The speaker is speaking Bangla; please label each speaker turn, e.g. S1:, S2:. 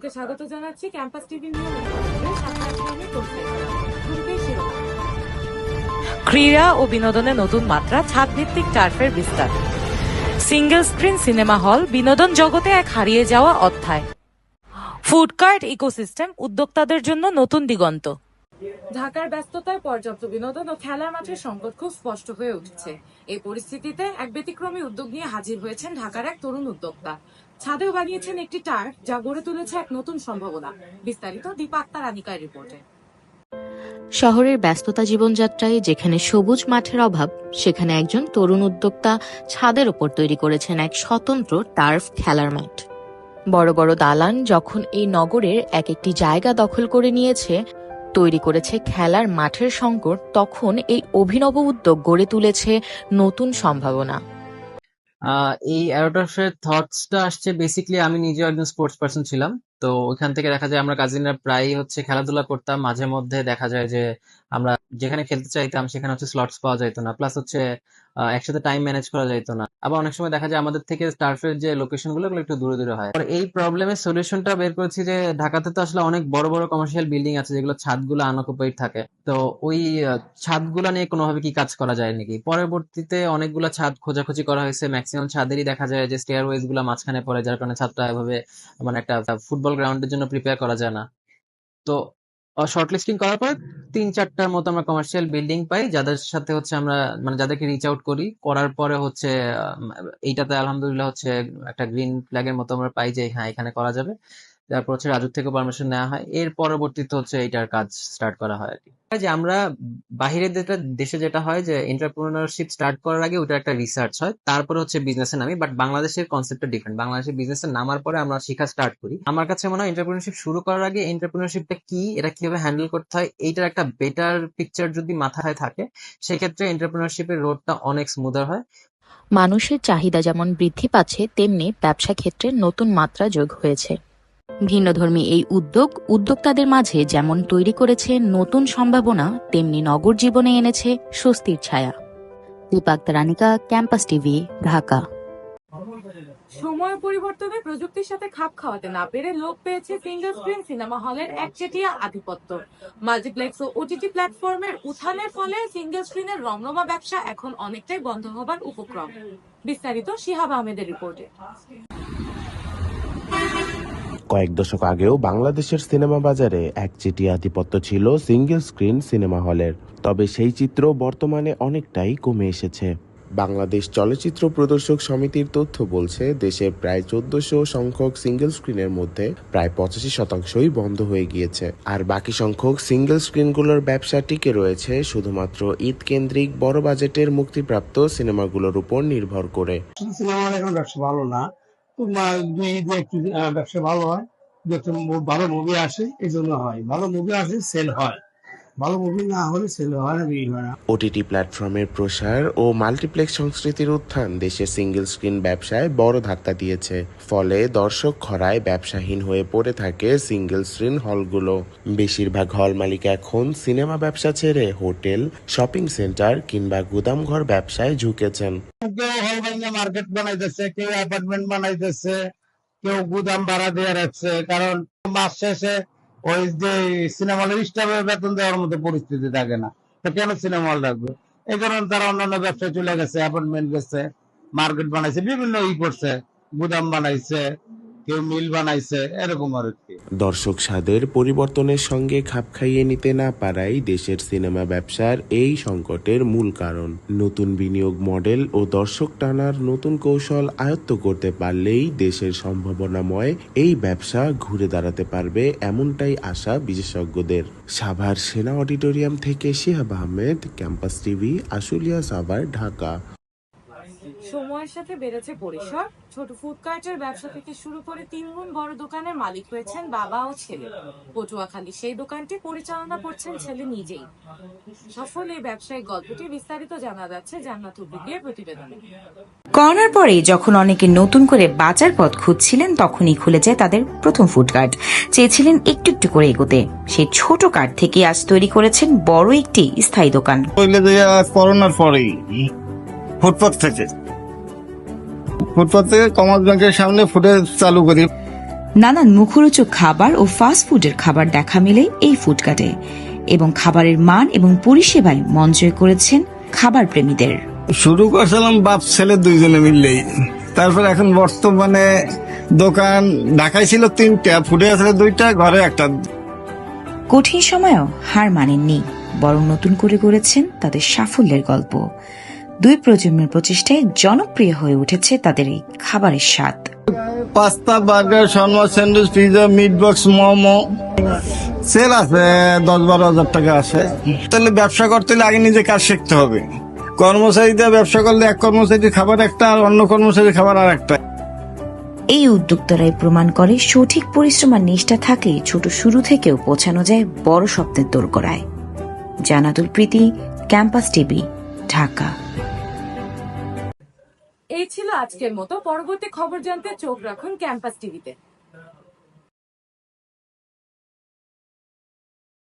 S1: সকলকে স্বাগত জানাচ্ছি ক্যাম্পাস টিভি নিউজ। ক্রীড়া ও বিনোদনে নতুন মাত্রা, ছাদভিত্তিক টার্ফের বিস্তার। সিঙ্গেল স্ক্রিন সিনেমা হল বিনোদন জগতে এক হারিয়ে যাওয়া অধ্যায়। ফুড কার্ট ইকোসিস্টেম উদ্যোক্তাদের জন্য নতুন দিগন্ত। ঢাকার ব্যস্ততায় পর্যাপ্ত বিনোদন ও খেলার মাঠের সংকট খুব স্পষ্ট হয়ে উঠেছে। এই পরিস্থিতিতে এক ব্যতিক্রমী উদ্যোগ নিয়ে হাজির হয়েছেন ঢাকার এক তরুণ উদ্যোক্তা। ছাদেও বানিয়েছেন একটি টার্ফ, যা গড়ে তুলেছে এক নতুন সম্ভাবনা। বিস্তারিত দীপা আক্তার আনিকার রিপোর্টে।
S2: শহরের ব্যস্ততা জীবনযাত্রায় যেখানে সবুজ মাঠের অভাব, সেখানে একজন তরুণ উদ্যোক্তা ছাদের ওপর তৈরি করেছেন এক স্বতন্ত্র টার্ফ খেলার মাঠ। বড় বড় দালান যখন এই নগরের এক একটি জায়গা দখল করে নিয়েছে, তৈরি করেছে খেলার মাঠের সংকট, তখন এই অভিনব উদ্যোগ গড়ে তুলেছে নতুন সম্ভাবনা।
S3: এই অ্যারোটাসের থটসটা আসছে বেসিক্যালি, আমি নিজেও একজন স্পোর্টস পার্সন ছিলাম। তো ওইখান থেকে দেখা যায় আমরা কাজিনরা প্রায়ই খেলাধুলা করতাম। মাঝে মধ্যে দেখা যায় যে আমরা যেখানে খেলতে চাইতাম সেখানে স্লটস পাওয়া যাইতো না, প্লাস একসাথে টাইম ম্যানেজ করা যাইতো না। আবার অনেক সময় দেখা যায় আমাদের থেকে টার্ফের যে লোকেশন গুলো একটু দূরে দূরে হয়। আর এই প্রবলেমের সলিউশনটা বের করেছি যে ঢাকাতে তো আসলে অনেক বড় বড় কমার্শিয়াল বিল্ডিং আছে যেগুলো ছাদগুলো আনঅকুপাইড থাকে। তো ওই ছাদগুলা নিয়ে কোনোভাবে কি কাজ করা যায় নাকি। পরবর্তীতে অনেকগুলো ছাদ খোঁজাখুঁজি করা হয়েছে। ম্যাক্সিমাম ছাদেরই দেখা যায় যে স্টেয়ারওয়েজ গুলা মাঝখানে পড়ে, যার কারণে ছাদটা এভাবে একটা ফুটবল গ্রাউন্ডের জন্য প্রিপেয়ার করা যায় না। তো শর্ট লিস্টিং করার পর ৩-৪টার মতো আমরা কমার্শিয়াল বিল্ডিং পাই, যাদের সাথে আমরা যাদেরকে রিচ আউট করার পরে এইটাতে আলহামদুলিল্লাহ একটা গ্রিন ফ্ল্যাগের মতো আমরা পাই যে হ্যাঁ এখানে করা যাবে। তারপর রাজুর থেকে পারমিশন নেওয়া হয়। এর পরবর্তীতে এইটার কাজ স্টার্ট করা হয় আর কি। যে আমরা বাহিরের দেশে যেটা হয় যে এন্টারপ্রেনারশিপ স্টার্ট করার আগে ওটা একটা রিসার্চ হয়, তারপরে বিজনেসে নামি। বাট বাংলাদেশের কনসেপ্টটা ডিফারেন্ট। বাংলাদেশের বিজনেসে নামার পরে আমরা শেখা স্টার্ট করি। আমার কাছে মনে হয় এন্টারপ্রেনারশিপ শুরু করার আগে এন্টারপ্রেনারশিপটা কি, এটা কিভাবে হ্যান্ডেল করতে হয়, এইটার একটা বেটার পিকচার যদি মাথায় থাকে, সেক্ষেত্রে এন্টারপ্রেনারশিপের রোডটা অনেক স্মুদার হয়।
S2: মানুষের চাহিদা যেমন বৃদ্ধি পাচ্ছে, তেমনি ব্যবসা ক্ষেত্রে নতুন মাত্রা যোগ হয়েছে। ভিন্নধর্মী এই উদ্যোক্তাদের মাঝে যেমন তৈরি করেছে নতুন সম্ভাবনা, তেমনি নগর জীবনে এনেছে স্বস্তির ছায়া। Dipa Akter Anika, campus TV, Dhaka.
S1: সময় পরিবর্তনে প্রযুক্তির সাথে খাপ খাওয়াতে না পেরে লোপ পেয়েছে সিঙ্গেল স্ক্রিন সিনেমা হলের একচেটিয়া আধিপত্য। মাল্টিপ্লেক্স ও ওটিটি প্ল্যাটফর্মের উত্থানের ফলে সিঙ্গেল স্ক্রিনের রমরমা ব্যবসা এখন অনেকটাই বন্ধ হবার উপক্রম। বিস্তারিত শিহাব আহমেদের রিপোর্টে।
S4: কয়েক দশক আগেও বাংলাদেশের সিনেমা বাজারে একচেটিয়া আধিপত্য ছিল সিঙ্গেল স্ক্রিন সিনেমা হলের। তবে সেই চিত্র বর্তমানে অনেকটাই কমে এসেছে। বাংলাদেশ চলচ্চিত্র প্রদর্শক সমিতির তথ্য বলছে, দেশে প্রায় ১৪০০ সংখ্যক সিঙ্গেল স্ক্রিনের মধ্যে প্রায় ৮৫%ই বন্ধ হয়ে গিয়েছে। আর বাকি সংখ্যক সিঙ্গেল স্ক্রিনগুলোর ব্যবসা টিকে রয়েছে শুধুমাত্র ঈদ কেন্দ্রিক বড় বাজেটের মুক্তিপ্রাপ্ত সিনেমাগুলোর উপর নির্ভর করে।
S5: সিনেমা হল এখন ব্যবসা ভালো না, দুই ঈদে একটু ব্যবসা ভালো হয়, ভালো মুভি আসে, এই জন্য হয়। ভালো মুভি আসে, সেল হয়। ভালো মুভি না হলে সেল হয় না, বিক্রি হয় না।
S4: ওটিটি প্ল্যাটফর্মের প্রসার ও মাল্টিপ্লেক্স সংস্কৃতির উত্থান দেশের সিঙ্গেল স্ক্রিন ব্যবসায় বড় ধাক্কা দিয়েছে। ফলে দর্শক খরায় ব্যবসাহীন হয়ে পড়ে থাকে সিঙ্গেল স্ক্রিন হলগুলো। বেশিরভাগ হল মালিক এখন সিনেমা ব্যবসা ছেড়ে হোটেল, শপিং সেন্টার কিংবা গুদামঘর ব্যবসায় ঝুঁকেছেন।
S5: কেউ হল বানিয়ে মার্কেট বানাইতেছে, কেউ অ্যাপার্টমেন্ট বানাইতেছে, কেউ গুদাম ভাড়া দিয়ে রাখছে। কারণ মাস শেষে ওই যে সিনেমা হলের স্টাফের বেতন দেওয়ার মতো পরিস্থিতি থাকে না, তো কেন সিনেমা হল রাখবে? এই কারণে তারা অন্যান্য ব্যবসায় চলে গেছে, অ্যাপার্টমেন্ট গেছে, মার্কেট বানাইছে, বিভিন্ন করছে, গুদাম বানাইছে, কেউ মিল বানাইছে, এরকম আর কি।
S4: দর্শক স্বাদের পরিবর্তনের সঙ্গে খাপ খাইয়ে নিতে না পারাই দেশের সিনেমা ব্যবসার এই সংকটের মূল কারণ। নতুন বিনিয়োগ মডেল ও দর্শক টানার নতুন কৌশল আয়ত্ত করতে পারলেই দেশের সম্ভাবনাময় এই ব্যবসা ঘুরে দাঁড়াতে পারবে, এমনটাই আশা বিশেষজ্ঞদের। সাভার সেনা অডিটোরিয়াম থেকে শিহাব আহমেদ, ক্যাম্পাস টিভি, আশুলিয়া, সাভার, ঢাকা।
S1: সময়ের সাথে বেড়েছে পরিসর। ছোট ফুড কার্টের ব্যবসা থেকে শুরু করে ৩ গুণ বড় দোকানের মালিক হয়েছেন বাবা ও ছেলে। পটুয়াখালী সেই দোকানটি পরিচালনা করছেন ছেলে নিজেই। সফল এই ব্যবসায়িক গল্পটি বিস্তারিত জানা যাচ্ছে জান্নাত উদ্দিনের প্রতিবেদনে।
S6: করোনার পরে যখন অনেকে নতুন করে বাঁচার পথ খুঁজছিলেন, তখনই খুলে যায় তাদের প্রথম ফুড কার্ট। চেয়েছিলেন একটু একটু করে এগোতে, সেই ছোট কার্ট থেকে আজ তৈরি করেছেন বড় একটি স্থায়ী দোকান।
S7: করোনার পরেই ফুটপাথ থেকে কমার্স ব্যাংকের সামনে ফুটে চালু করি।
S6: নানান মুখরোচক খাবার ও ফাস্ট ফুডের খাবার দেখা মিলে এই ফুডকার্টে এবং খাবারের মান এবং পরিষেবায় মন জয় করেছেন খাবার প্রেমীদের।
S7: শুরু করছিলাম বাপ ছেলে দুইজনে মিললেই, তারপর এখন বর্তমানে দোকান ঢাকায় ছিল 3টা, ফুটে আছে 2টা, ঘরে একটা।
S6: কঠিন সময়েও হার মানেননি, বরং নতুন করে গড়েছেন তাদের সাফল্যের গল্প। 2 প্রজন্মের প্রচেষ্টায় জনপ্রিয় হয়ে উঠেছে তাদের এই খাবারের স্বাদ।
S7: পাস্তা, বার্গার, শর্মা, sandwich, pizza, meat box, momo sale আছে 10-12 হাজার টাকা আসে। তাহলে ব্যবসা করতে হলে আগে নিজে কাজ শিখতে হবে। কর্মচারীদের ব্যবসা করলে এক কর্মচারীর খাবার একটা আর অন্য কর্মচারীর খাবার আর একটা।
S6: এই উদ্যোক্তারাই প্রমাণ করে সঠিক পরিশ্রম আর নিষ্ঠা থাকলে ছোট শুরু থেকেও পৌঁছানো যায় বড় স্বপ্নের দোরগোড়ায়। জানাতুল প্রীতি, ক্যাম্পাস টিভি, ঢাকা।
S1: এই ছিল আজকের মতো। পরবর্তী খবর জানতে চোখ রাখুন ক্যাম্পাস টিভিতে।